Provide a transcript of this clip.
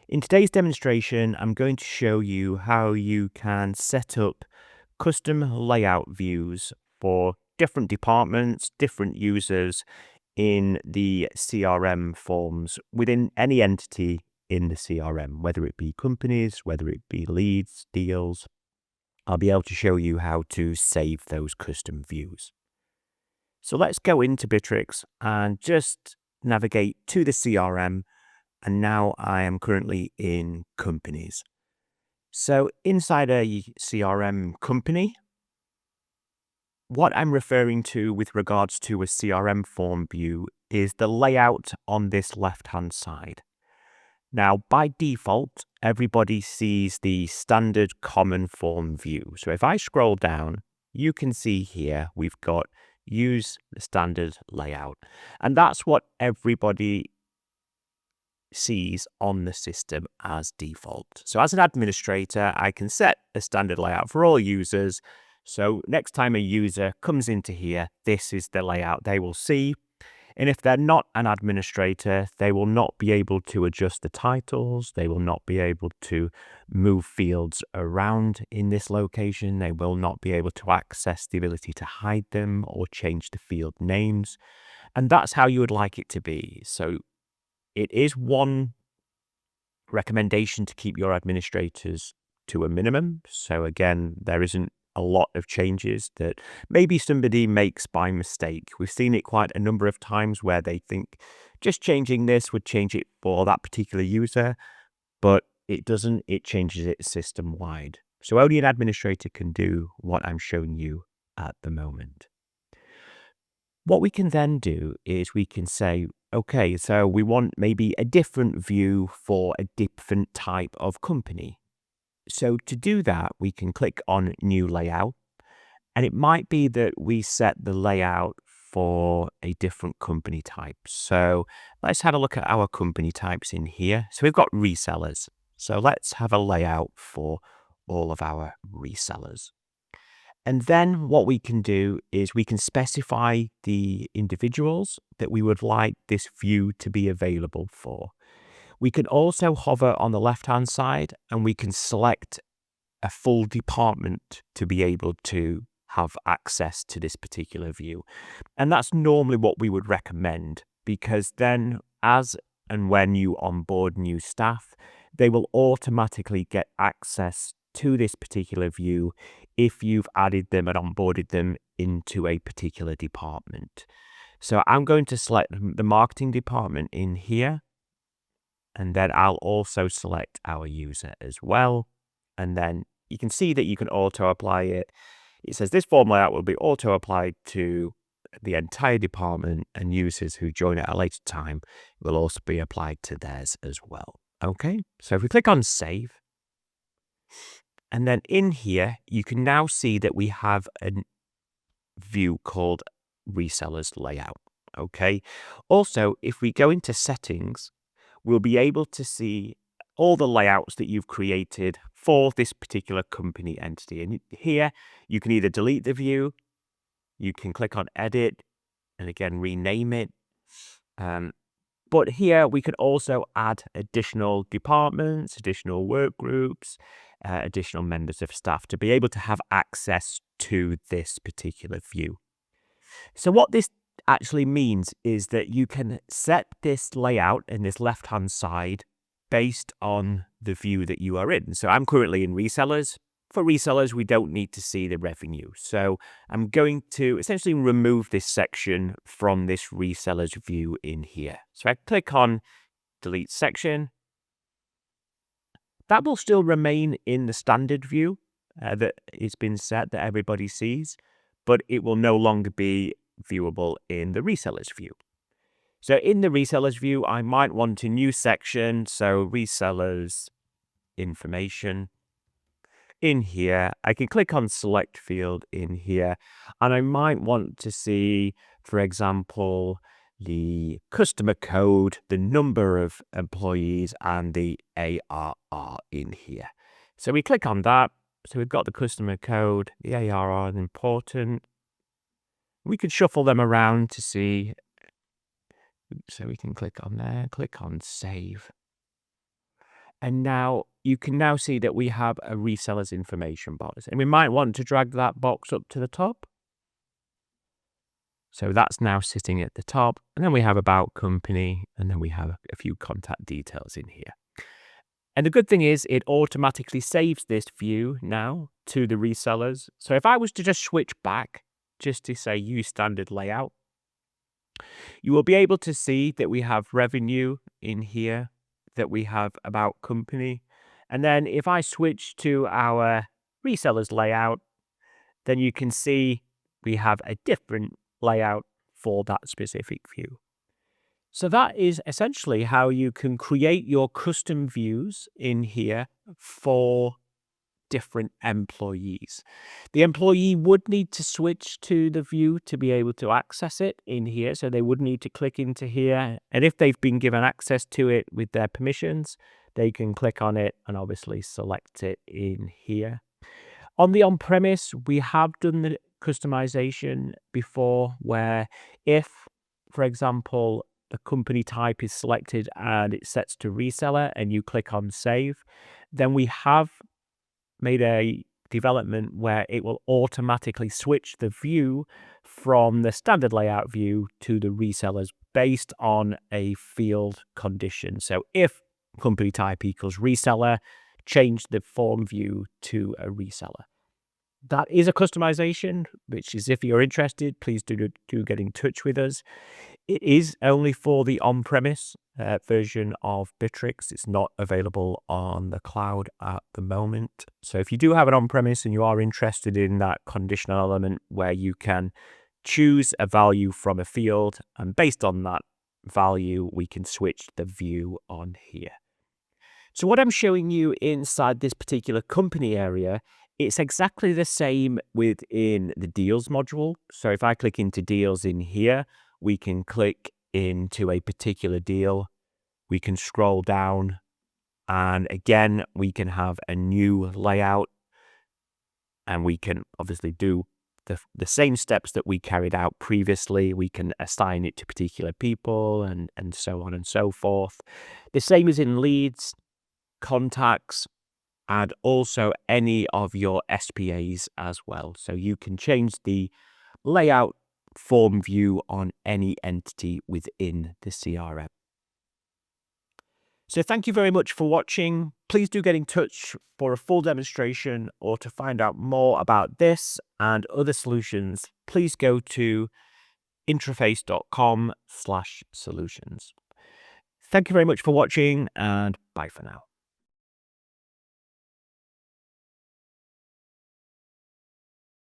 In today's demonstration, I'm going to show you how you can set up custom layout views for different departments, different users in the CRM forms within any entity in the CRM, whether it be companies, whether it be leads, deals. I'll be able to show you how to save those custom views. So let's go into Bitrix and just navigate to the CRM. And now I am currently in companies. So inside a CRM company, what I'm referring to with regards to a CRM form view is the layout on this left-hand side. Now, by default, everybody sees the standard common form view. So if I scroll down, you can see here we've got use the standard layout. And that's what everybody sees on the system as default. So as an administrator, I can set a standard layout for all users. So next time a user comes into here, this is the layout they will see. And if they're not an administrator, they will not be able to adjust the titles. They will not be able to move fields around in this location. They will not be able to access the ability to hide them or change the field names. And that's how you would like it to be. So it is one recommendation to keep your administrators to a minimum. So again, there isn't a lot of changes that maybe somebody makes by mistake. We've seen it quite a number of times where they think just changing this would change it for that particular user, but it doesn't. It changes it system wide. So only an administrator can do what I'm showing you at the moment. What we can then do is we can say, okay, so we want maybe a different view for a different type of company. So to do that, we can click on New Layout, and it might be that we set the layout for a different company type. So let's have a look at our company types in here. So we've got resellers. So let's have a layout for all of our resellers. And then what we can do is we can specify the individuals that we would like this view to be available for. We can also hover on the left-hand side and we can select a full department to be able to have access to this particular view. And that's normally what we would recommend, because then as and when you onboard new staff, they will automatically get access to this particular view if you've added them and onboarded them into a particular department. So I'm going to select the marketing department in here, and then I'll also select our user as well. And then you can see that you can auto apply it. It says this form layout will be auto applied to the entire department, and users who join at a later time will also be applied to theirs as well. Okay, so if we click on save, and then in here, you can now see that we have a view called resellers layout. Okay. Also, if we go into settings, we'll be able to see all the layouts that you've created for this particular company entity. And here you can either delete the view, you can click on edit and again, rename it. But here we can also add additional departments, additional work groups, additional members of staff to be able to have access to this particular view. So what this actually means is that you can set this layout in this left-hand side based on the view that you are in. So I'm currently in resellers. For resellers, we don't need to see the revenue. So I'm going to essentially remove this section from this resellers view in here. So I click on delete section. That will still remain in the standard view that it's been set that everybody sees, but it will no longer be viewable in the resellers view. So in the resellers view, I might want a new section. So resellers information. In here, I can click on select field in here, and I might want to see, for example, the customer code, the number of employees, and the ARR in here. So we click on that. So we've got the customer code, the ARR is important. We can shuffle them around to see. So we can click on there, click on save. And now you can now see that we have a reseller's information box, and we might want to drag that box up to the top. So that's now sitting at the top, and then we have about company, and then we have a few contact details in here. And the good thing is it automatically saves this view now to the resellers. So if I was to just switch back just to say use standard layout, you will be able to see that we have revenue in here, that we have about company. And then if I switch to our resellers layout, then you can see we have a different layout for that specific view. So that is essentially how you can create your custom views in here for different employees. The employee would need to switch to the view to be able to access it in here. So they would need to click into here. And if they've been given access to it with their permissions, they can click on it and obviously select it in here. On the on-premise, we have done the customization before where if, for example, the company type is selected and it sets to reseller and you click on save, then we have made a development where it will automatically switch the view from the standard layout view to the resellers based on a field condition. So if company type equals reseller, change the form view to a reseller. That is a customization, which is if you're interested, please do get in touch with us. It is only for the on-premise version of Bitrix. It's not available on the cloud at the moment. So if you do have an on-premise and you are interested in that conditional element where you can choose a value from a field, and based on that value, we can switch the view on here. So what I'm showing you inside this particular company area, it's exactly the same within the deals module. So if I click into deals in here, we can click into a particular deal. We can scroll down and again, we can have a new layout and we can obviously do the same steps that we carried out previously. We can assign it to particular people and so on and so forth. The same as in leads, contacts, and also any of your SPAs as well. So you can change the layout form view on any entity within the CRM. So thank you very much for watching. Please do get in touch for a full demonstration or to find out more about this and other solutions. Please go to intraface.com/solutions. Thank you very much for watching and bye for now.